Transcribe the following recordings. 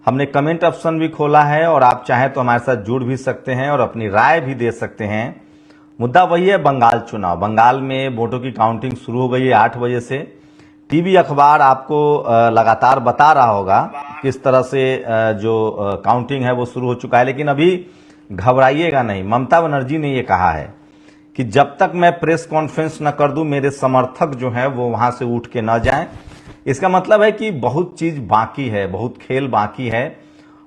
हमने comment option भी खोला है और आप चाहें तो हमारे साथ जुड़ भी सकते हैं और अपनी राय भी दे सकते हैं। मुद्दा वही है, बंगाल चुनाव। बंगाल में वोटों की काउंटिंग शुरू हो गई है 8 बजे से। टीवी अखबार आपको लगातार बता रहा होगा किस तरह से जो काउंटिंग है वो शुरू हो चुका है, लेकिन अभी घबराइएगा नहीं। ममता बनर्जी ने ये कहा है कि जब तक मैं प्रेस कॉन्फ्रेंस न कर दूं, मेरे समर्थक जो है वो वहां से उठ के न जाएं। इसका मतलब है कि बहुत चीज बाकी है, बहुत खेल बाकी है।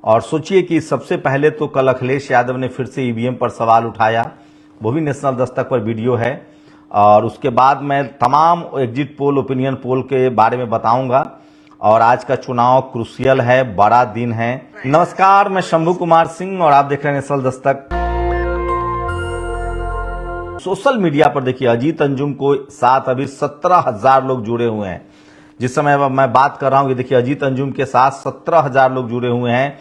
और सोचिए कि सबसे पहले तो कल अखिलेश यादव ने फिर से ईवीएम पर सवाल उठाया, वो भी नेशनल दस्तक पर वीडियो है। और उसके बाद मैं तमाम एग्जिट पोल, ओपिनियन पोल के बारे में बताऊंगा। और आज का चुनाव क्रूशियल है, बड़ा दिन है। नमस्कार, मैं शंभू कुमार सिंह और आप देख रहे हैं नेशनल दस्तक। सोशल मीडिया पर देखिए, अजीत अंजुम को साथ अभी 17,000 लोग जुड़े हुए हैं। जिस समय मैं बात कर रहा हूं कि देखिए अजीत अंजुम के साथ 17,000 लोग जुड़े हुए हैं।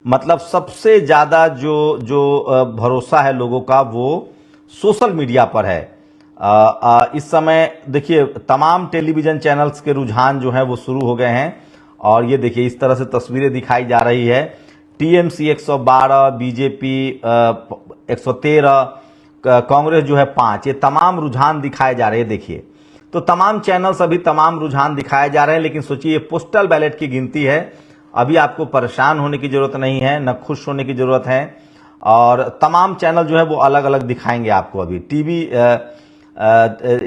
मतलब सबसे ज्यादा जो भरोसा है लोगों का वो सोशल मीडिया पर है। इस समय देखिए तमाम टेलीविजन चैनल्स के रुझान जो है वो शुरू हो गए हैं। और ये देखिए इस तरह से तस्वीरें दिखाई जा रही है। टीएमसी 112, बीजेपी 113, कांग्रेस जो है 5, ये तमाम रुझान दिखाए जा रहे हैं। देखिए तो तमाम चैनल्स अभी तमाम रुझान दिखाए जा रहे हैं। लेकिन सोचिए, पोस्टल बैलेट की गिनती है। अभी आपको परेशान होने की जरूरत नहीं है, न खुश होने की जरूरत है। और तमाम चैनल जो है वो अलग अलग दिखाएंगे आपको। अभी टीवी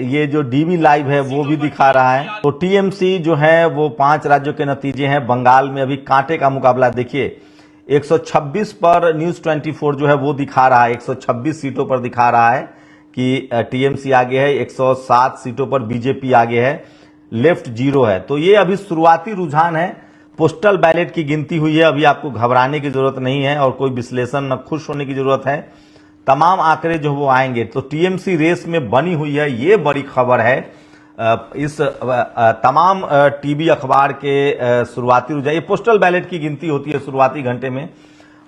ये जो डीवी लाइव है वो भी दिखा रहा है। तो टीएमसी जो है वो 5 राज्यों के नतीजे हैं। बंगाल में अभी कांटे का मुकाबला देखिए, 126 पर न्यूज 24 जो है वो दिखा रहा है, 126 सीटों पर दिखा रहा है कि टीएमसी आगे है। 107 सीटों पर बीजेपी आगे है, लेफ्ट 0 है। तो ये अभी शुरुआती रुझान है। पोस्टल बैलेट की गिनती हुई है, अभी आपको घबराने की जरूरत नहीं है और कोई विश्लेषण न खुश होने की जरूरत है। तमाम आंकड़े जो वो आएंगे। तो टीएमसी रेस में बनी हुई है, ये बड़ी खबर है। इस तमाम टीवी अखबार के शुरुआती रुझान, ये पोस्टल बैलेट की गिनती होती है शुरुआती घंटे में।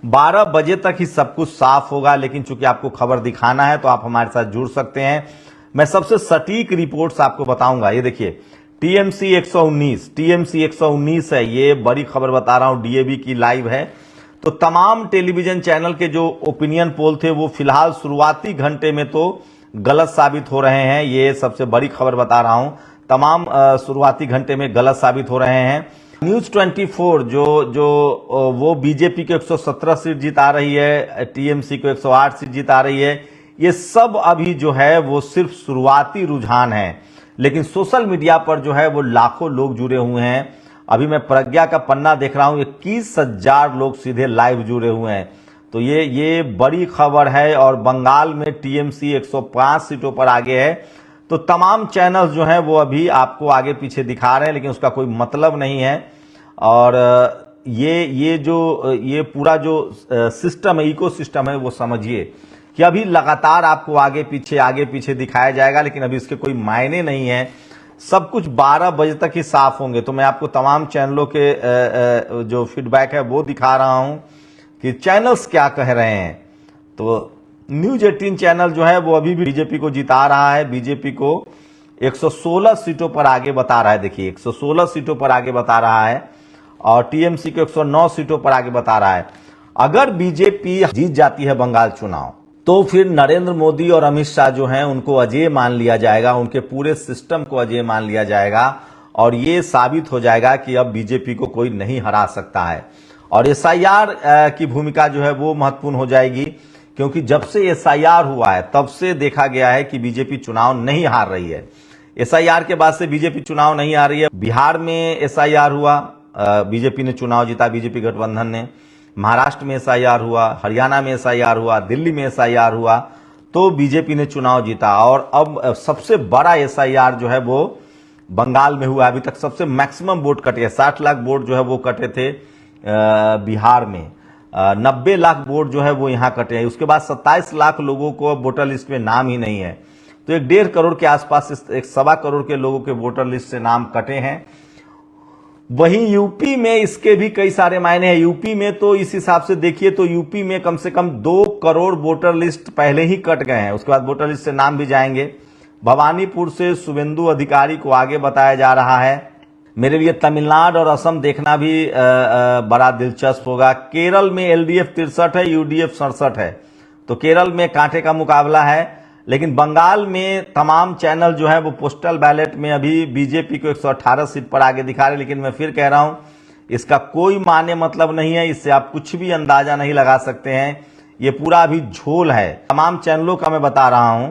12 बजे तक ही सब कुछ साफ होगा। लेकिन चूंकि आपको खबर दिखाना है तो आप हमारे साथ जुड़ सकते हैं। मैं सबसे सटीक रिपोर्ट्स आपको बताऊंगा। ये देखिए टीएमसी 119 है, ये बड़ी खबर बता रहा हूं, डीएवी की लाइव है। तो तमाम टेलीविजन चैनल के जो ओपिनियन पोल थे वो फिलहाल शुरुआती घंटे में तो गलत साबित हो रहे हैं। ये सबसे बड़ी खबर बता रहा हूं, तमाम शुरुआती घंटे में गलत साबित हो रहे हैं। न्यूज 24 जो वो बीजेपी को 117 सीट जिता रही है, टीएमसी को 108 सीट जिता रही है। ये सब अभी जो है वो सिर्फ शुरुआती रुझान है। लेकिन सोशल मीडिया पर जो है वो लाखों लोग जुड़े हुए हैं। अभी मैं प्रज्ञा का पन्ना देख रहा हूं, 21,000 लोग सीधे लाइव जुड़े हुए हैं। तो ये बड़ी खबर है। और बंगाल में टीएमसी 105 सीटों पर आगे है। तो तमाम चैनल्स जो हैं वो अभी आपको आगे पीछे दिखा रहे हैं, लेकिन उसका कोई मतलब नहीं है। और ये पूरा जो सिस्टम है, इको सिस्टम है, वो समझिए कि अभी लगातार आपको आगे पीछे दिखाया जाएगा। लेकिन अभी इसके कोई मायने नहीं है। सब कुछ 12 बजे तक ही साफ होंगे। तो मैं आपको तमाम चैनलों के जो फीडबैक है वो दिखा रहा हूं कि चैनल्स क्या कह रहे हैं। तो न्यूज 18 चैनल जो है वो अभी भी बीजेपी को जिता रहा है। बीजेपी को 116 सीटों पर आगे बता रहा है। देखिए 116 सीटों पर आगे बता रहा है। और टीएमसी को 109 सीटों पर आगे बता रहा है। अगर बीजेपी जीत जाती है बंगाल चुनाव तो फिर नरेंद्र मोदी और अमित शाह जो हैं उनको अजेय मान लिया जाएगा, उनके पूरे सिस्टम को अजेय मान लिया जाएगा। और ये साबित हो जाएगा कि अब बीजेपी को कोई नहीं हरा सकता है। और एसआईआर की भूमिका जो है वो महत्वपूर्ण हो जाएगी, क्योंकि जब से एसआईआर हुआ है तब से देखा गया है कि बीजेपी चुनाव नहीं हार रही है। एसआईआर के बाद से बीजेपी चुनाव नहीं हार रही है। बिहार में एसआईआर हुआ, बीजेपी ने चुनाव जीता, बीजेपी गठबंधन ने। महाराष्ट्र में एसआईआर हुआ, हरियाणा में एसआईआर हुआ, दिल्ली में एसआईआर हुआ, तो बीजेपी ने चुनाव जीता। और अब सबसे बड़ा एसआईआर जो है वो बंगाल में हुआ। अभी तक सबसे मैक्सिमम वोट कटे, 60 लाख वोट जो है वो कटे थे बिहार में। 90 लाख वोट जो है वो यहां कटे हैं। उसके बाद 27 लाख लोगों को वोटर लिस्ट में नाम ही नहीं है। तो 1.5 करोड़ के आसपास, 1.25 करोड़ के लोगों के वोटर लिस्ट से नाम कटे हैं। वहीं यूपी में इसके भी कई सारे मायने हैं। यूपी में तो इस हिसाब से देखिए तो यूपी में कम से कम 2 करोड़ वोटर लिस्ट पहले ही कट गए हैं। उसके बाद वोटर लिस्ट से नाम भी जाएंगे। भवानीपुर से शुभेंदु अधिकारी को आगे बताया जा रहा है। मेरे लिए तमिलनाडु और असम देखना भी बड़ा दिलचस्प होगा। केरल में एलडीएफ 63 है, यूडीएफ 67 है, तो केरल में कांटे का मुकाबला है। लेकिन बंगाल में तमाम चैनल जो है वो पोस्टल बैलेट में अभी बीजेपी को 118 सीट पर आगे दिखा रहे। लेकिन मैं फिर कह रहा हूं, इसका कोई माने मतलब नहीं है, इससे आप कुछ भी अंदाजा नहीं लगा सकते हैं। ये पूरा अभी झोल है। तमाम चैनलों का मैं बता रहा हूं,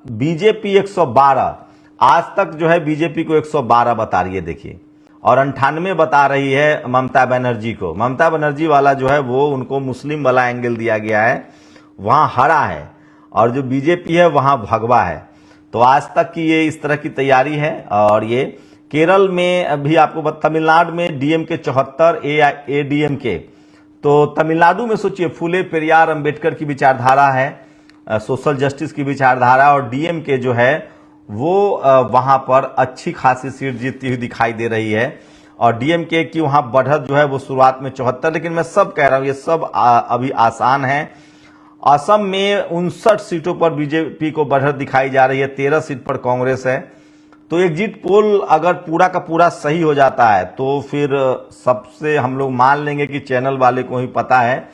बीजेपी 112 आज तक जो है बीजेपी को 112 बता रही है, देखिए, और 98 बता रही है ममता बनर्जी को। ममता बनर्जी वाला जो है वो उनको मुस्लिम वाला एंगल दिया गया है, वहां हरा है, और जो बीजेपी है वहां भगवा है। तो आज तक की ये इस तरह की तैयारी है। और ये केरल में अभी आपको, तमिलनाडु में डीएमके 74, एडीएमके। तो तमिलनाडु में सोचिए, फूले पेरियार अंबेडकर की विचारधारा है, सोशल जस्टिस की विचारधारा, और डीएमके जो है वो वहां पर अच्छी खासी सीट जीतती हुई दिखाई दे रही है। और डीएमके की वहां बढ़त जो है वो शुरुआत में 74, लेकिन मैं सब कह रहा हूं ये सब अभी आसान है। असम में 59 सीटों पर बीजेपी को बढ़त दिखाई जा रही है, 13 सीट पर कांग्रेस है। तो एग्जिट पोल अगर पूरा का पूरा सही हो जाता है तो फिर सबसे हम लोग मान लेंगे कि चैनल वाले को ही पता है।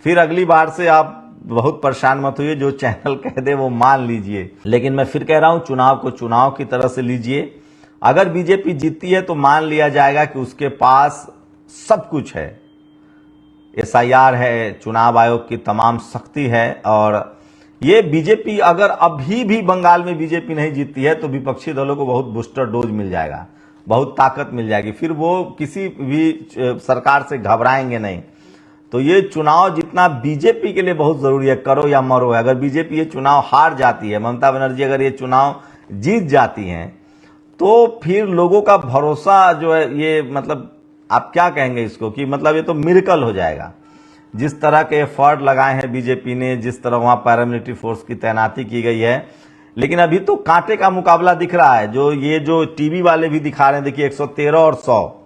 फिर अगली बार से आप बहुत परेशान मत होइए, जो चैनल कह दे वो मान लीजिए। लेकिन मैं फिर कह रहा हूं, चुनाव को चुनाव की तरह से लीजिए। अगर बीजेपी जीतती है तो मान लिया जाएगा कि उसके पास सब कुछ है, एसआईआर है, चुनाव आयोग की तमाम शक्ति है। और ये बीजेपी अगर अभी भी बंगाल में बीजेपी नहीं जीतती है तो विपक्षी दलों को बहुत बूस्टर डोज मिल जाएगा, बहुत ताकत मिल जाएगी, फिर वो किसी भी सरकार से घबराएंगे नहीं। तो ये चुनाव जितना बीजेपी के लिए बहुत जरूरी है, करो या मरो है। अगर बीजेपी ये चुनाव हार जाती है, ममता बनर्जी अगर ये चुनाव जीत जाती हैं, तो फिर लोगों का भरोसा जो है, ये मतलब आप क्या कहेंगे इसको, कि मतलब ये तो मिरेकल हो जाएगा। जिस तरह के एफर्ट लगाए हैं बीजेपी ने, जिस तरह वहां पैरामिलिट्री फोर्स की तैनाती की गई है, लेकिन अभी तो कांटे का मुकाबला दिख रहा है। जो टीवी वाले भी दिखा रहे हैं, देखिए 113 और 100,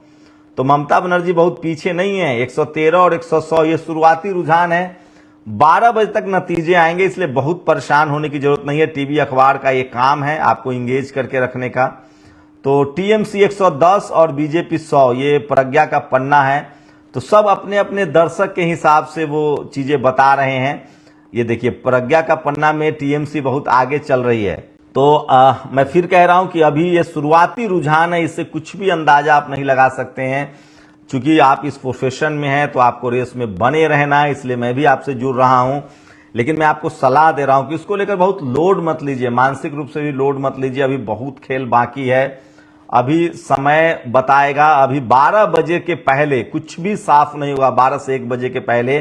तो ममता बनर्जी बहुत पीछे नहीं है। 113 और 100 ये शुरुआती रुझान है, 12 बजे तक नतीजे आएंगे, इसलिए बहुत परेशान होने की जरूरत नहीं है। टीवी अखबार का ये काम है आपको इंगेज करके रखने का। तो टीएमसी 110 और बीजेपी 100, ये प्रज्ञा का पन्ना है। तो सब अपने अपने दर्शक के हिसाब से वो चीजें बता रहे हैं। ये देखिए, प्रज्ञा का पन्ना में टीएमसी बहुत आगे चल रही है। तो मैं फिर कह रहा हूं कि अभी ये शुरुआती रुझान है, इससे कुछ भी अंदाजा आप नहीं लगा सकते हैं। चूंकि आप इस प्रोफेशन में हैं तो आपको रेस में बने रहना है, इसलिए मैं भी आपसे जुड़ रहा हूं। लेकिन मैं आपको सलाह दे रहा हूं कि इसको लेकर बहुत लोड मत लीजिए, मानसिक रूप से भी लोड मत लीजिए। अभी बहुत खेल बाकी है, अभी समय बताएगा। अभी 12 बजे के पहले कुछ भी साफ नहीं होगा, 12 से 1 बजे के पहले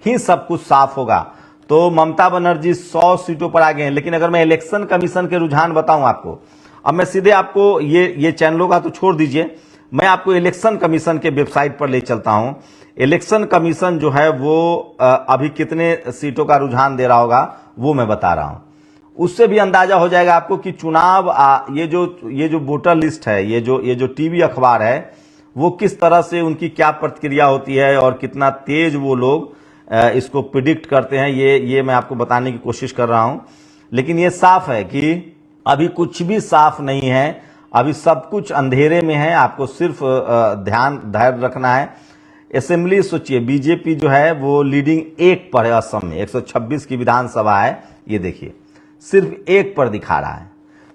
ही सब कुछ साफ होगा। तो ममता बनर्जी 100 सीटों पर आगे हैं। लेकिन अगर मैं इलेक्शन कमीशन के रुझान बताऊं आपको, अब मैं सीधे आपको ये चैनलों का तो छोड़ दीजिए, मैं आपको इलेक्शन कमीशन के वेबसाइट पर ले चलता हूं। इलेक्शन कमीशन जो है वो अभी कितने सीटों का रुझान दे रहा होगा वो मैं बता रहा हूं। उससे भी अंदाजा हो जाएगा आपको कि चुनाव ये जो वोटर लिस्ट है, ये जो टीवी अखबार है, वो किस तरह से उनकी क्या प्रतिक्रिया होती है और कितना तेज वो लोग इसको प्रिडिक्ट करते हैं, ये मैं आपको बताने की कोशिश कर रहा हूं। लेकिन ये साफ है कि अभी कुछ भी साफ नहीं है, अभी सब कुछ अंधेरे में है। आपको सिर्फ धैर्य रखना है। असेंबली सोचिए, बीजेपी जो है वो लीडिंग 1 पर है असम में, 126 की विधानसभा है, ये देखिए सिर्फ 1 पर दिखा रहा है।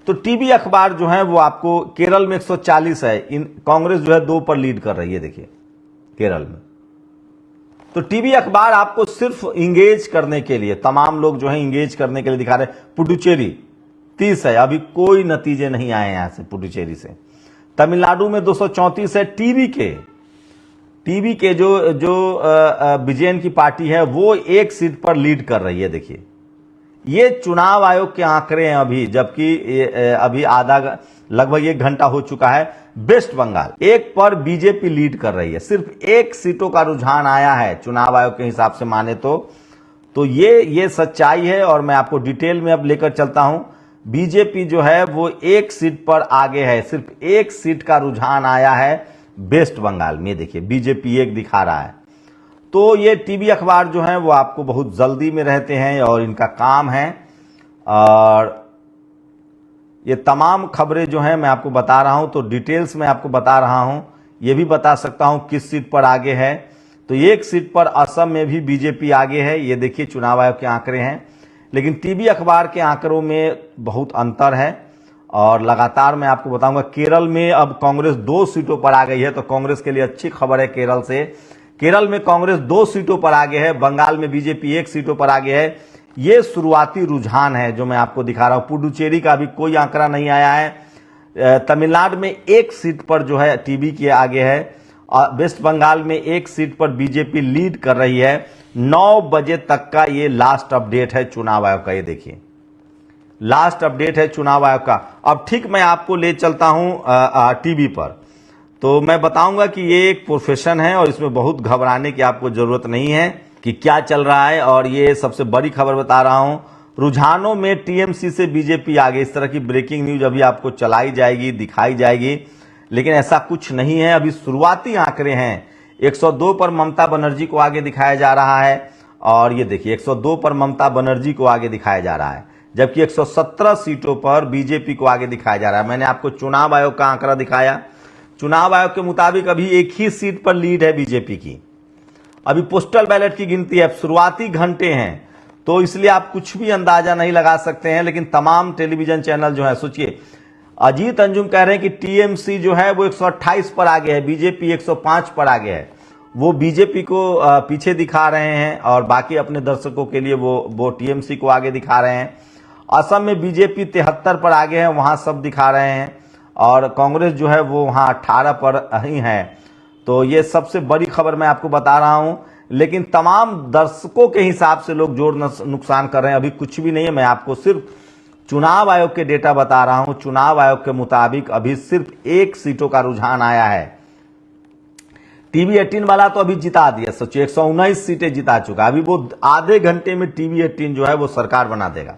तो टीवी अखबार जो है वो आपको केरल में 140 है, कांग्रेस जो है 2 पर लीड कर रही है, देखिए केरल में। तो टीवी अखबार आपको सिर्फ इंगेज करने के लिए, तमाम लोग जो है इंगेज करने के लिए दिखा रहे हैं। पुडुचेरी 30 है, अभी कोई नतीजे नहीं आए यहां से पुडुचेरी से। तमिलनाडु में 234 है। टीवी के जो विजयन की पार्टी है वो 1 सीट पर लीड कर रही है। देखिए ये चुनाव आयोग के आंकड़े हैं अभी, जबकि अभी लगभग 1 घंटा हो चुका है। वेस्ट बंगाल 1 पर बीजेपी लीड कर रही है, सिर्फ 1 सीटों का रुझान आया है चुनाव आयोग के हिसाब से माने तो ये सच्चाई है। और मैं आपको डिटेल में अब लेकर चलता हूं। बीजेपी जो है वो 1 सीट पर आगे है, सिर्फ 1 सीट का रुझान आया है वेस्ट बंगाल में। देखिए बीजेपी 1 दिखा रहा है। तो ये टीवी अखबार जो है वो आपको बहुत जल्दी में रहते हैं और इनका काम है। और ये तमाम खबरें जो हैं मैं आपको बता रहा हूं, तो डिटेल्स में आपको बता रहा हूं। ये भी बता सकता हूं किस सीट पर आगे है। तो एक सीट पर असम में भी बीजेपी आगे है, ये देखिए चुनाव आयोग के आंकड़े हैं। लेकिन टीवी अखबार के आंकड़ों में बहुत अंतर है और लगातार मैं आपको बताऊंगा। केरल में अब कांग्रेस 2 सीटों पर आ गई है, तो कांग्रेस के लिए अच्छी खबर है केरल से। केरल में कांग्रेस 2 सीटों पर आगे है, बंगाल में बीजेपी 1 सीटों पर आगे है। ये शुरुआती रुझान है जो मैं आपको दिखा रहा हूं। पुडुचेरी का अभी कोई आंकड़ा नहीं आया है। तमिलनाडु में 1 सीट पर जो है टीवी के आगे है और वेस्ट बंगाल में 1 सीट पर बीजेपी लीड कर रही है। 9 बजे तक का ये लास्ट अपडेट है चुनाव आयोग का। ये देखिए लास्ट अपडेट है चुनाव आयोग का। अब ठीक मैं आपको ले चलता हूं टीवी पर, तो मैं बताऊंगा कि ये एक प्रोफेशन है और इसमें बहुत घबराने की आपको जरूरत नहीं है कि क्या चल रहा है। और ये सबसे बड़ी खबर बता रहा हूं, रुझानों में टीएमसी से बीजेपी आगे। इस तरह की ब्रेकिंग न्यूज अभी आपको चलाई जाएगी, दिखाई जाएगी, लेकिन ऐसा कुछ नहीं है। अभी शुरुआती आंकड़े हैं। 102 पर ममता बनर्जी को आगे दिखाया जा रहा है और ये देखिए 102 पर ममता बनर्जी को आगे दिखाया जा रहा है, जबकि 117 सीटों पर बीजेपी को आगे दिखाया जा रहा है। मैंने आपको चुनाव आयोग का आंकड़ा दिखाया। चुनाव आयोग के मुताबिक अभी एक ही सीट पर लीड है बीजेपी की। अभी पोस्टल बैलेट की गिनती है, शुरुआती घंटे हैं, तो इसलिए आप कुछ भी अंदाजा नहीं लगा सकते हैं। लेकिन तमाम टेलीविजन चैनल जो है, सोचिए अजीत अंजुम कह रहे हैं कि टीएमसी जो है वो 128 पर आगे है, बीजेपी 105 पर आगे है। वो बीजेपी को पीछे दिखा रहे हैं और बाकी अपने दर्शकों के लिए वो टीएमसी को आगे दिखा रहे हैं। असम में बीजेपी 73 पर आगे है, वहां सब दिखा रहे हैं और कांग्रेस जो है वो वहां 18 पर ही है। तो ये सबसे बड़ी खबर मैं आपको बता रहा हूं, लेकिन तमाम दर्शकों के हिसाब से लोग जोर नुकसान कर रहे हैं। अभी कुछ भी नहीं है, मैं आपको सिर्फ चुनाव आयोग के डेटा बता रहा हूं। चुनाव आयोग के मुताबिक अभी सिर्फ 1 सीटों का रुझान आया है। टीवी 18 वाला तो अभी जिता दिया, सोचिए 119 सीटें जिता चुका। अभी वो आधे घंटे में टीवी 18 जो है वो सरकार बना देगा।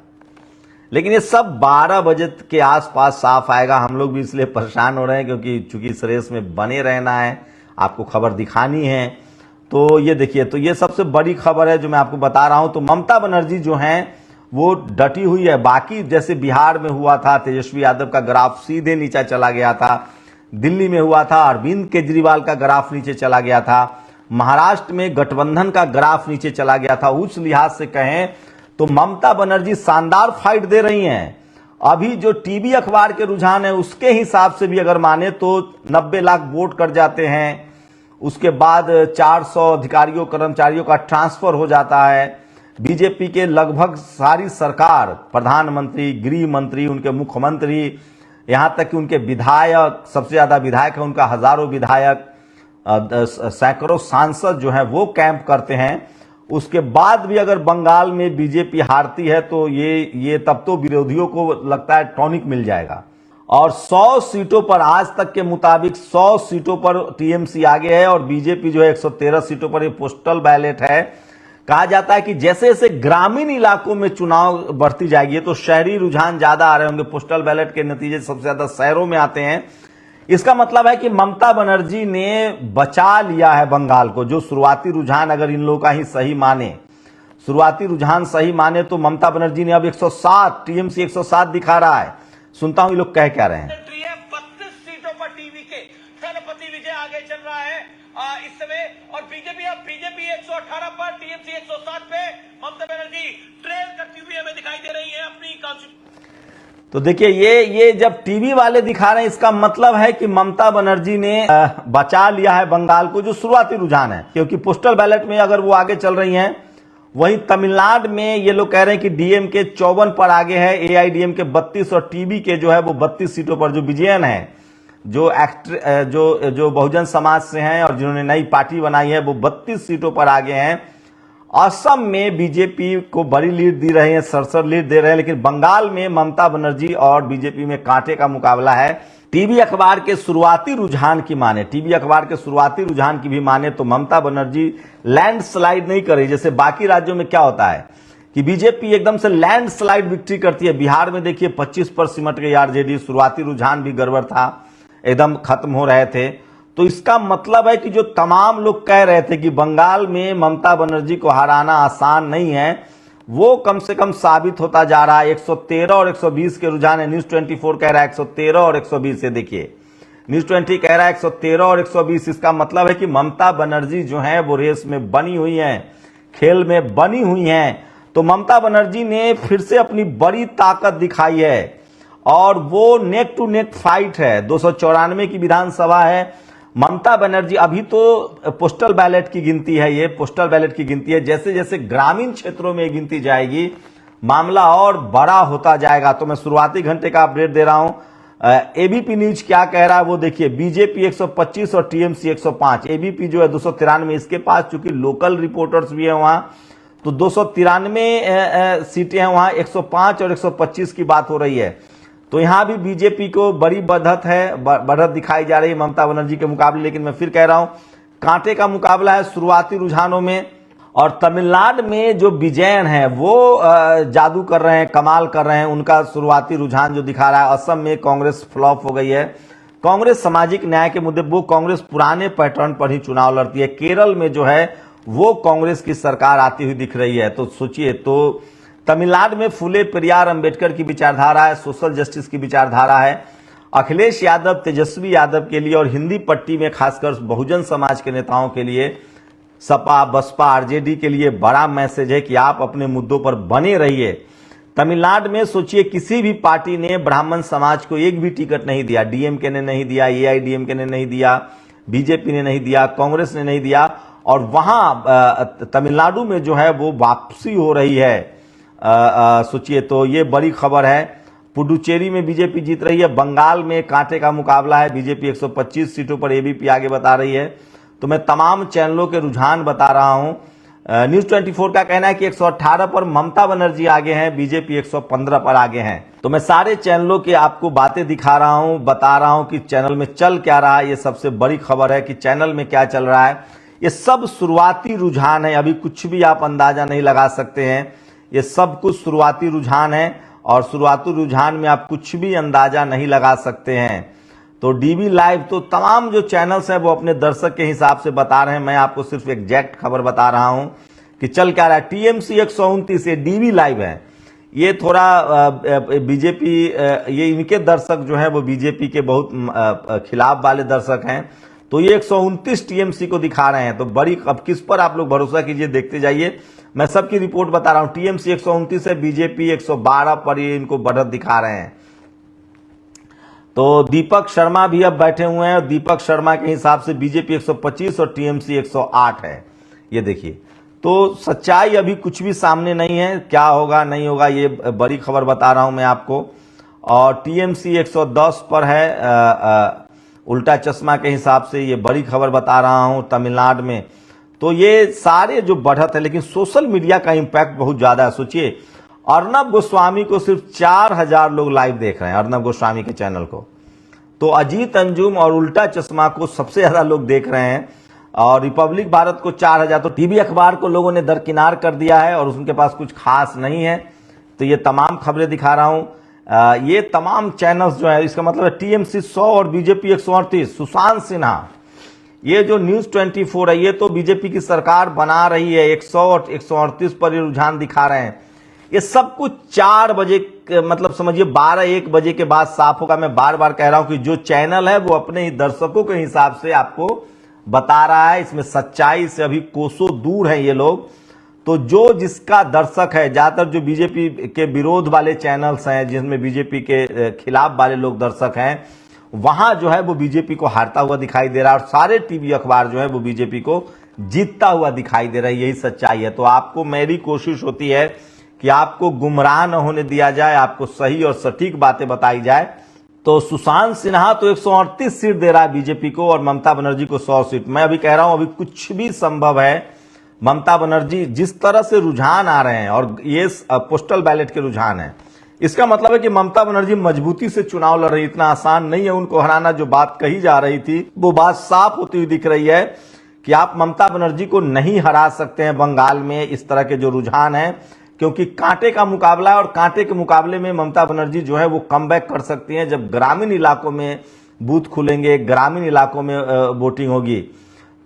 लेकिन ये सब 12 बजे के आसपास साफ आएगा। हम लोग भी इसलिए परेशान हो रहे हैं क्योंकि चूंकि इस रेस में बने रहना है, आपको खबर दिखानी है। तो ये देखिए, तो ये सबसे बड़ी खबर है जो मैं आपको बता रहा हूं। तो ममता बनर्जी जो हैं वो डटी हुई है। बाकी जैसे बिहार में हुआ था, तेजस्वी यादव का ग्राफ सीधे नीचे चला गया था। दिल्ली में हुआ था, अरविंद केजरीवाल का ग्राफ नीचे चला गया था। महाराष्ट्र में गठबंधन का ग्राफ नीचे चला गया था। उस लिहाज से कहें तो ममता बनर्जी शानदार फाइट दे रही हैं। अभी जो टीवी अखबार के रुझान है उसके हिसाब से भी अगर माने तो 90 लाख वोट कर जाते हैं। उसके बाद 400 अधिकारियों कर्मचारियों का ट्रांसफर हो जाता है। बीजेपी के लगभग सारी सरकार, प्रधानमंत्री, गृह मंत्री, उनके मुख्यमंत्री, यहां तक कि उनके विधायक, सबसे ज्यादा विधायक है उनका, हजारों विधायक, सैकड़ों सांसद जो है वो कैंप करते हैं। उसके बाद भी अगर बंगाल में बीजेपी हारती है तो ये तब तो विरोधियों को लगता है टॉनिक मिल जाएगा। और 100 सीटों पर आज तक के मुताबिक 100 सीटों पर टीएमसी आगे है और बीजेपी जो है 113 सीटों पर। ये पोस्टल बैलेट है। कहा जाता है कि जैसे जैसे ग्रामीण इलाकों में चुनाव बढ़ती जाएगी तो शहरी रुझान ज्यादा आ रहे होंगे। पोस्टल बैलेट के नतीजे सबसे ज्यादा शहरों में आते हैं। इसका मतलब है कि ममता बनर्जी ने बचा लिया है बंगाल को। जो शुरुआती रुझान अगर इन लोगों का ही सही माने, शुरुआती रुझान सही माने तो ममता बनर्जी ने अब 107, टीएमसी 107 दिखा रहा है। सुनता हूं ये लोग कह क्या रहे हैं। 32 सीटों पर टीवी के दलपति विजय आगे चल रहा है इस समय, और बीजेपी 118 पर, टीएमसी 107 पे। ममता बनर्जी ट्रेल करती हुई हमें दिखाई दे रही है अपनी। तो देखिए ये जब टीवी वाले दिखा रहे हैं इसका मतलब है कि ममता बनर्जी ने बचा लिया है बंगाल को, जो शुरुआती रुझान है। क्योंकि पोस्टल बैलेट में अगर वो आगे चल रही हैं, वहीं तमिलनाडु में ये लोग कह रहे हैं कि डीएमके 54 पर आगे है, एआईडीएमके 32 और टीवी के जो है वो 32 सीटों पर। जो विजयन है, जो बहुजन समाज से हैं और जिन्होंने नई पार्टी बनाई है, वो 32 सीटों पर आगे हैं। असम में बीजेपी को बड़ी लीड दी रहे हैं, सरसर लीड दे रहे हैं। लेकिन बंगाल में ममता बनर्जी और बीजेपी में कांटे का मुकाबला है। टीवी अखबार के शुरुआती रुझान की माने, टीवी अखबार के शुरुआती रुझान की भी माने तो ममता बनर्जी लैंडस्लाइड नहीं करे। जैसे बाकी राज्यों में क्या होता है कि बीजेपी एकदम से लैंडस्लाइड विक्ट्री करती है। बिहार में देखिए 25 पर सिमट गई आरजेडी। शुरुआती रुझान भी गड़बड़ था, एकदम खत्म हो रहे थे। तो इसका मतलब है कि जो तमाम लोग कह रहे थे कि बंगाल में ममता बनर्जी को हराना आसान नहीं है, वो कम से कम साबित होता जा रहा है। 113 और 120 के रुझान है। न्यूज 24 कह रहा है 113 और 120 से, देखिए न्यूज 20 कह रहा है 113 और 120। इसका मतलब है कि ममता बनर्जी जो है वो रेस में बनी हुई हैं, खेल में बनी हुई हैं। तो ममता बनर्जी ने फिर से अपनी बड़ी ताकत दिखाई है और वो नेक टू नेक फाइट है। 294 की विधानसभा है। ममता बनर्जी, अभी तो पोस्टल बैलेट की गिनती है, ये पोस्टल बैलेट की गिनती है। जैसे जैसे ग्रामीण क्षेत्रों में गिनती जाएगी मामला और बड़ा होता जाएगा। तो मैं शुरुआती घंटे का अपडेट दे रहा हूं। एबीपी न्यूज क्या कह रहा है वो देखिए। बीजेपी 125 और टीएमसी 105। एबीपी जो है 293, इसके पास चूंकि लोकल रिपोर्टर्स भी है वहां, तो 293 सीटें हैं वहां। 105 और 125 की बात हो रही है। तो यहां भी बीजेपी को बड़ी बढ़त है, बढ़त दिखाई जा रही है ममता बनर्जी के मुकाबले। लेकिन मैं फिर कह रहा हूं, कांटे का मुकाबला है शुरुआती रुझानों में। और तमिलनाडु में जो विजयन है वो जादू कर रहे हैं, कमाल कर रहे हैं। उनका शुरुआती रुझान जो दिखा रहा है। असम में कांग्रेस फ्लॉप हो गई है। कांग्रेस सामाजिक न्याय के मुद्दे, वो कांग्रेस पुराने पैटर्न पर ही चुनाव लड़ती है। केरल में जो है वो कांग्रेस की सरकार आती हुई दिख रही है। तो सोचिए, तो तमिलनाडु में फुले पेरियार अंबेडकर की विचारधारा है, सोशल जस्टिस की विचारधारा है। अखिलेश यादव, तेजस्वी यादव के लिए और हिंदी पट्टी में खासकर बहुजन समाज के नेताओं के लिए, सपा, बसपा, आरजेडी के लिए बड़ा मैसेज है कि आप अपने मुद्दों पर बने रहिए। तमिलनाडु में सोचिए, किसी भी पार्टी ने ब्राह्मण समाज को एक भी टिकट नहीं दिया। डीएमके ने नहीं दिया, एआईडीएमके ने नहीं दिया, बीजेपी ने नहीं दिया, कांग्रेस ने नहीं दिया। और वहां तमिलनाडु में जो है वो वापसी हो रही है। सोचिए, तो ये बड़ी खबर है। पुडुचेरी में बीजेपी जीत रही है। बंगाल में कांटे का मुकाबला है। बीजेपी 125 सीटों पर, एबीपी आगे बता रही है। तो मैं तमाम चैनलों के रुझान बता रहा हूं। न्यूज 24 का कहना है कि 118 पर ममता बनर्जी आगे हैं, बीजेपी 115 पर आगे हैं। तो मैं सारे चैनलों के आपको बातें दिखा रहा हूं, बता रहा हूं कि चैनल में चल क्या रहा है। ये सबसे बड़ी खबर है कि चैनल में क्या चल रहा है। ये सब शुरुआती रुझान है, अभी कुछ भी आप अंदाजा नहीं लगा सकते हैं। ये सब कुछ शुरुआती रुझान है और शुरुआती रुझान में आप कुछ भी अंदाजा नहीं लगा सकते हैं। तो डीवी लाइव, तो तमाम जो चैनल्स हैं वो अपने दर्शक के हिसाब से बता रहे हैं। मैं आपको सिर्फ एग्जैक्ट खबर बता रहा हूं कि चल क्या रहा है। टीएमसी 129, ये डीवी लाइव है। ये थोड़ा बीजेपी, ये इनके दर्शक जो हैं वो बीजेपी के बहुत खिलाफ वाले दर्शक हैं। तो ये 129 टीएमसी को दिखा रहे हैं। तो बड़ी, अब किस पर आप लोग भरोसा कीजिए, देखते जाइए। मैं सबकी रिपोर्ट बता रहा हूं। टीएमसी 129 है, बीजेपी 112 पर ये इनको बढ़त दिखा रहे हैं। तो दीपक शर्मा भी अब बैठे हुए हैं। दीपक शर्मा के हिसाब से बीजेपी 125 और टीएमसी 108 है। ये देखिए, तो सच्चाई अभी कुछ भी सामने नहीं है। क्या होगा नहीं होगा ये बड़ी खबर बता रहा हूं मैं आपको। और टीएमसी 110 पर है उल्टा चश्मा के हिसाब से, ये बड़ी खबर बता रहा हूं तमिलनाडु में। तो ये सारे जो बढ़त है, लेकिन सोशल मीडिया का इंपैक्ट बहुत ज्यादा है। सोचिए, अर्नब गोस्वामी को सिर्फ 4000 लोग लाइव देख रहे हैं, अर्नब गोस्वामी के चैनल को। तो अजीत अंजुम और उल्टा चश्मा को सबसे ज्यादा लोग देख रहे हैं। और रिपब्लिक भारत को 4000। तो टीवी अखबार को लोगों ने दरकिनार कर दिया है और उनके पास कुछ खास नहीं है। तो ये तमाम खबरें दिखा रहा हूं। ये तमाम चैनल्स जो है, इसका मतलब है टीएमसी 100 और बीजेपी 138। सुशांत सिन्हा, ये जो न्यूज 24 है, ये तो बीजेपी की सरकार बना रही है। 100 और 138 पर ये रुझान दिखा रहे हैं। ये सब कुछ 4 बजे, मतलब समझिए 12-1 बजे के बाद साफ होगा। मैं बार बार कह रहा हूं कि जो चैनल है वो अपने ही दर्शकों के हिसाब से आपको बता रहा है। इसमें सच्चाई से अभी कोसों दूर हैं ये लोग। तो जो जिसका दर्शक है, ज्यादातर जो बीजेपी के विरोध वाले चैनल्स हैं, जिसमें बीजेपी के खिलाफ वाले लोग दर्शक हैं, वहां जो है वो बीजेपी को हारता हुआ दिखाई दे रहा है। और सारे टीवी अखबार जो है वो बीजेपी को जीतता हुआ दिखाई दे रहा है। यही सच्चाई है। तो आपको, मेरी कोशिश होती है कि आपको गुमराह न होने दिया जाए, आपको सही और सटीक बातें बताई जाए। तो सुशांत सिन्हा तो 138 सीट दे रहा है बीजेपी को और ममता बनर्जी को 100 सीट। मैं अभी कह रहा हूं, अभी कुछ भी संभव है। ममता बनर्जी, जिस तरह से रुझान आ रहे हैं, और ये पोस्टल बैलेट के रुझान है, इसका मतलब है कि ममता बनर्जी मजबूती से चुनाव लड़ रही। इतना आसान नहीं है उनको हराना। जो बात कही जा रही थी वो बात साफ होती हुई दिख रही है कि आप ममता बनर्जी को नहीं हरा सकते हैं बंगाल में। इस तरह के जो रुझान है, क्योंकि कांटे का मुकाबला है और कांटे के मुकाबले में ममता बनर्जी जो है वो कमबैक कर सकती हैं जब ग्रामीण इलाकों में बूथ खुलेंगे, ग्रामीण इलाकों में वोटिंग होगी।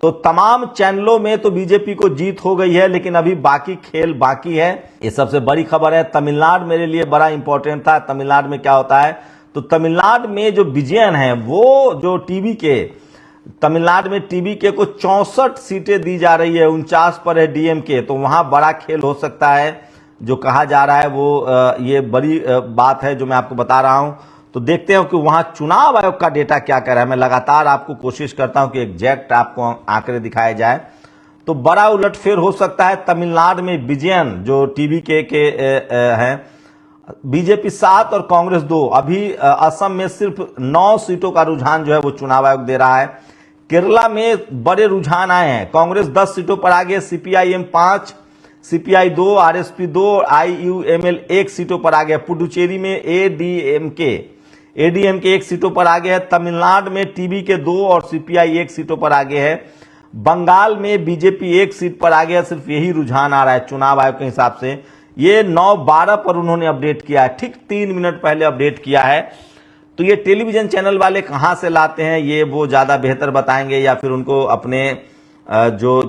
तो तमाम चैनलों में तो बीजेपी को जीत हो गई है, लेकिन अभी बाकी खेल बाकी है। ये सबसे बड़ी खबर है। तमिलनाडु मेरे लिए बड़ा इंपॉर्टेंट था। तमिलनाडु में क्या होता है, तो तमिलनाडु में जो विजयन है वो जो तमिलनाडु में टीवी के को 64 सीटें दी जा रही है, 49 पर है डीएमके। तो वहां बड़ा खेल हो सकता है जो कहा जा रहा है, वो ये बड़ी बात है जो मैं आपको बता रहा हूं। तो देखते हैं कि वहां चुनाव आयोग का डेटा क्या कह रहा है। मैं लगातार आपको कोशिश करता हूं कि एग्जैक्ट आपको आंकड़े दिखाए जाए। तो बड़ा उलटफेर हो सकता है तमिलनाडु में। विजयन जो टीवी के हैं, बीजेपी 7 और कांग्रेस 2। अभी असम में सिर्फ 9 सीटों का रुझान जो है वो चुनाव आयोग दे रहा है। केरला में बड़े रुझान आए हैं। कांग्रेस 10 सीटों पर आगे, सीपीआईएम 5, सीपीआई 2, आरएसपी 2, आईयूएमएल 1 सीटों पर आगे। पुडुचेरी में एडीएमके 1 सीटों पर आगे है। तमिलनाडु में टीवी के 2 और सीपीआई 1 सीटों पर आगे है। बंगाल में बीजेपी 1 सीट पर आगे है। सिर्फ यही रुझान आ रहा है चुनाव आयोग के हिसाब से। ये 9:12 पर उन्होंने अपडेट किया है, ठीक 3 मिनट पहले अपडेट किया है। तो ये टेलीविजन चैनल वाले कहां से लाते हैं, ये वो ज्यादा बेहतर बताएंगे, या फिर उनको अपने जो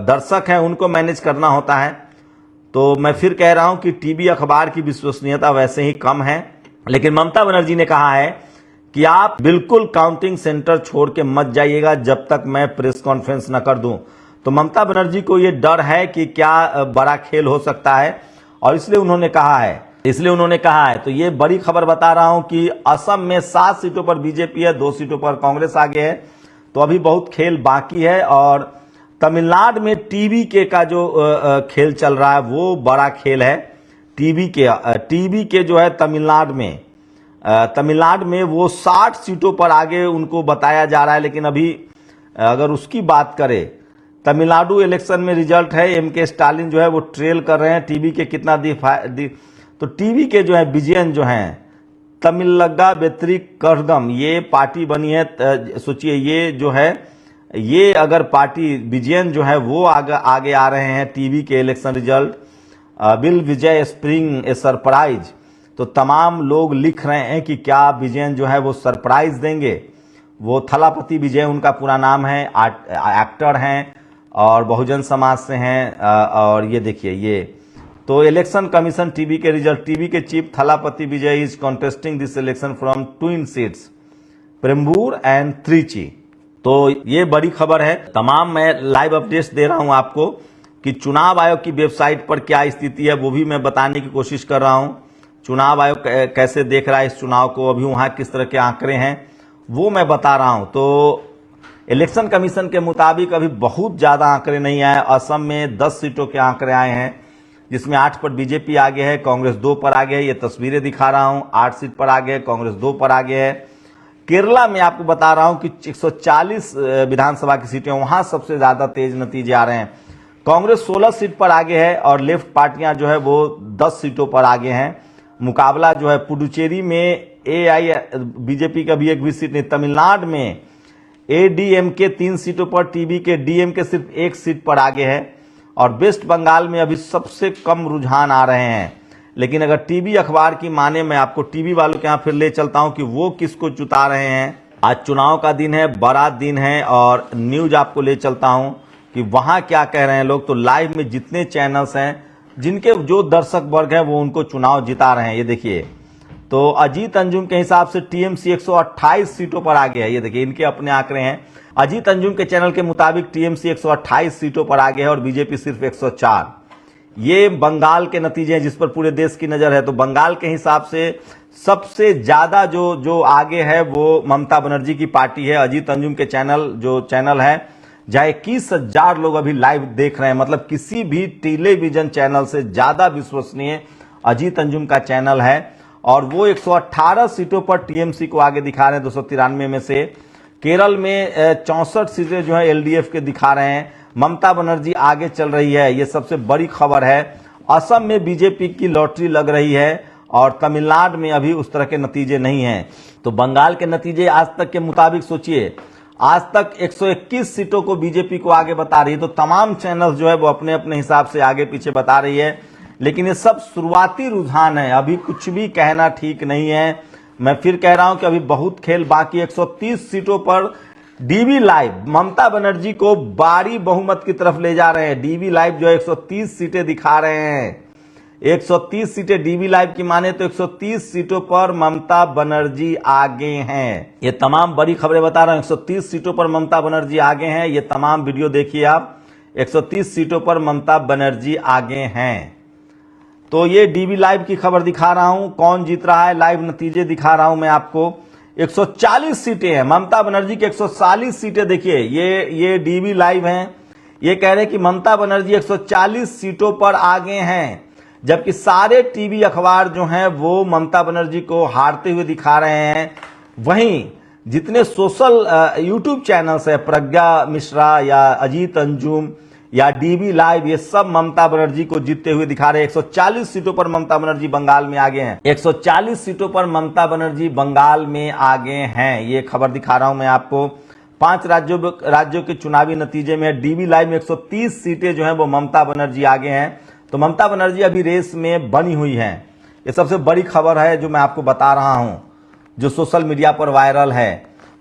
दर्शक हैं उनको मैनेज करना होता है। तो मैं फिर कह रहा हूं कि टीवी अखबार की विश्वसनीयता वैसे ही कम है। लेकिन ममता बनर्जी ने कहा है कि आप बिल्कुल काउंटिंग सेंटर छोड़ के मत जाइएगा जब तक मैं प्रेस कॉन्फ्रेंस न कर दूं। तो ममता बनर्जी को यह डर है कि क्या बड़ा खेल हो सकता है, और इसलिए उन्होंने कहा है। तो ये बड़ी खबर बता रहा हूं कि असम में 7 सीटों पर बीजेपी है, 2 सीटों पर कांग्रेस आगे है। तो अभी बहुत खेल बाकी है। और तमिलनाडु में टीवी के का जो खेल चल रहा है वो बड़ा खेल है। टीवी के जो है तमिलनाडु में वो 60 सीटों पर आगे उनको बताया जा रहा है। लेकिन अभी अगर उसकी बात करें, तमिलनाडु इलेक्शन में रिजल्ट है, एमके स्टालिन जो है वो ट्रेल कर रहे हैं। टीवी के कितना तो टीवी के जो है विजयन जो हैं, तमिलगा वेत्री कड़गम, ये पार्टी बनी है। सोचिए ये जो है, ये अगर पार्टी विजयन जो है वो आगे आ रहे हैं टीवी के election result. Will Vijay spring A surprise. तो तमाम लोग लिख रहे हैं कि क्या विजयन जो है वो सरप्राइज देंगे। वो थलापति विजय उनका पूरा नाम है, एक्टर हैं और बहुजन समाज से हैं। और ये देखिए, ये तो इलेक्शन कमीशन टीवी के रिजल्ट। टीवी के chief Thalapathy Vijay is contesting this election from twin seats, Perambur and Trichy. तो ये बड़ी खबर है। तमाम मैं लाइव अपडेट्स दे रहा हूं आपको कि चुनाव आयोग की वेबसाइट पर क्या स्थिति है, वो भी मैं बताने की कोशिश कर रहा हूं। चुनाव आयोग कैसे देख रहा है इस चुनाव को, अभी वहां किस तरह के आंकड़े हैं वो मैं बता रहा हूं। तो इलेक्शन कमीशन के मुताबिक अभी बहुत ज्यादा आंकड़े नहीं आए। असम में 10 सीटों के आंकड़े आए हैं, जिसमें 8 पर बीजेपी आगे है, कांग्रेस 2 पर आगे है। ये तस्वीरें दिखा रहा हूं, 8 सीट पर आगे है, कांग्रेस 2 पर आगे है। केरला में आपको बता रहा हूं कि 140 विधानसभा की सीटें, वहां सबसे ज्यादा तेज नतीजे आ रहे हैं। कांग्रेस 16 सीट पर आगे है और लेफ्ट पार्टियां जो है वो 10 सीटों पर आगे हैं। मुकाबला जो है पुडुचेरी में बीजेपी का भी एक भी सीट नहीं। तमिलनाडु में एडीएमके 3 सीटों पर, टीवी के डीएमके सिर्फ 1 सीट पर आगे है। और वेस्ट बंगाल में अभी सबसे कम रुझान आ रहे हैं। लेकिन अगर टीवी अखबार की माने, मैं आपको टीवी वालों के यहाँ फिर ले चलता हूं कि वो किसको जुटा रहे हैं। आज चुनाव का दिन है, बड़ा दिन है, और न्यूज आपको ले चलता हूं कि वहां क्या कह रहे हैं लोग। तो लाइव में जितने चैनल्स हैं, जिनके जो दर्शक वर्ग है वो उनको चुनाव जिता रहे हैं। ये देखिए, तो अजीत अंजुम के हिसाब से टीएमसी 128 सीटों पर आगे है। ये देखिए, इनके अपने आंकड़े हैं। अजीत अंजुम के चैनल के मुताबिक टीएमसी 128 सीटों पर आगे है और बीजेपी सिर्फ 104। ये बंगाल के नतीजे हैं जिस पर पूरे देश की नजर है। तो बंगाल के हिसाब से सबसे ज्यादा जो आगे है वो ममता बनर्जी की पार्टी है। अजीत अंजुम के चैनल है, जहां 21,000 लोग अभी लाइव देख रहे हैं। मतलब किसी भी टेलीविजन चैनल से ज्यादा विश्वसनीय अजीत अंजुम का चैनल है। और वो 118 सीटों पर टीएमसी को आगे दिखा रहे हैं 293 में से। केरल में 64 सीटें जो है एलडीएफ के दिखा रहे हैं। ममता बनर्जी आगे चल रही है, ये सबसे बड़ी खबर है। असम में बीजेपी की लॉटरी लग रही है और तमिलनाडु में अभी उस तरह के नतीजे नहीं हैं। तो बंगाल के नतीजे आज तक के मुताबिक सोचिए, आज तक 121 सीटों को बीजेपी को आगे बता रही है। तो तमाम चैनल जो है वो अपने अपने हिसाब से आगे पीछे बता रही है। लेकिन ये सब शुरुआती रुझान है, अभी कुछ भी कहना ठीक नहीं है। मैं फिर कह रहा हूं कि अभी बहुत खेल बाकी। 130 सीटों पर डीवी लाइव ममता बनर्जी को भारी बहुमत की तरफ ले जा रहे हैं। डीवी लाइव जो है 130 सीटें दिखा रहे हैं। 130 सीटें डीवी लाइव की माने तो 130 सीटों पर ममता बनर्जी आगे हैं। ये तमाम बड़ी खबरें बता रहा हूं। 130 सीटों पर ममता बनर्जी आगे हैं। ये तमाम वीडियो देखिए आप। 130 सीटों पर ममता बनर्जी आगे हैं। तो ये डीवी लाइव की खबर दिखा रहा हूं। कौन जीत रहा है, लाइव नतीजे दिखा रहा हूं मैं आपको। 140 सीटें हैं ममता बनर्जी की। 140 सीटें देखिए, ये डीवी लाइव हैं। ये कह रहे हैं कि ममता बनर्जी 140 सीटों पर आगे हैं, जबकि सारे टीवी अखबार जो हैं वो ममता बनर्जी को हारते हुए दिखा रहे हैं। वहीं जितने सोशल यूट्यूब चैनल्स है, प्रज्ञा मिश्रा या अजीत अंजुम या डीवी लाइव, ये सब ममता बनर्जी को जीतते हुए दिखा रहे हैं। 140 सीटों पर ममता बनर्जी बंगाल में आगे हैं। 140 सीटों पर ममता बनर्जी बंगाल में आगे हैं। ये खबर दिखा रहा हूं मैं आपको। 5 राज्यों के चुनावी नतीजे में डीवी लाइव में 130 सीटें जो हैं वो ममता बनर्जी आगे हैं। तो ममता बनर्जी अभी रेस में बनी हुई हैं। ये सबसे बड़ी खबर है जो मैं आपको बता रहा हूं, जो सोशल मीडिया पर वायरल है।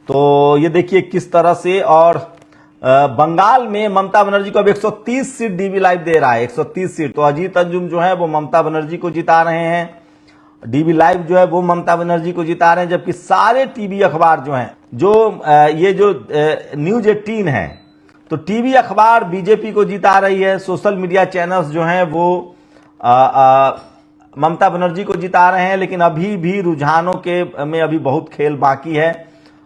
तो ये देखिए किस तरह से। और बंगाल में ममता बनर्जी को अब 130 सीट डीवी लाइव दे रहा है। 130 सीट। तो अजीत अंजुम जो है वो ममता बनर्जी को जिता रहे हैं। डीवी लाइव जो है वो ममता बनर्जी को जिता रहे हैं, जबकि सारे टीवी अखबार जो हैं, ये जो न्यूज 18 है, तो टीवी अखबार बीजेपी को जिता रही है। सोशल मीडिया चैनल्स जो हैं वो ममता बनर्जी को जिता रहे हैं। लेकिन अभी भी रुझानों में अभी बहुत खेल बाकी है।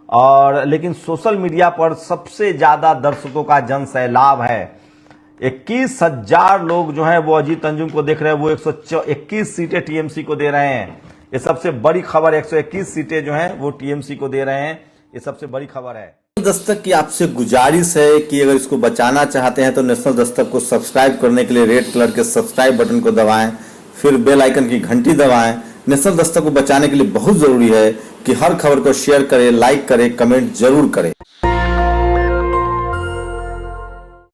और लेकिन सोशल मीडिया पर सबसे ज्यादा दर्शकों का जन सैलाब है। 21,000 लोग जो हैं वो अजीत अंजुम को देख रहे हैं। वो 121 सीटें टीएमसी को दे रहे हैं। ये सबसे बड़ी खबर। 121 सीटें जो हैं वो टीएमसी को दे रहे हैं। ये सबसे बड़ी खबर है। दस्तक की आपसे गुजारिश है कि अगर इसको बचाना चाहते हैं तो नेशनल दस्तक को सब्सक्राइब करने के लिए रेड कलर के सब्सक्राइब बटन को दबाएं, फिर बेल आइकन की घंटी दबाएं। नेशनल दस्तक को बचाने के लिए बहुत जरूरी है कि हर खबर को शेयर करें, लाइक करें, कमेंट जरूर करें।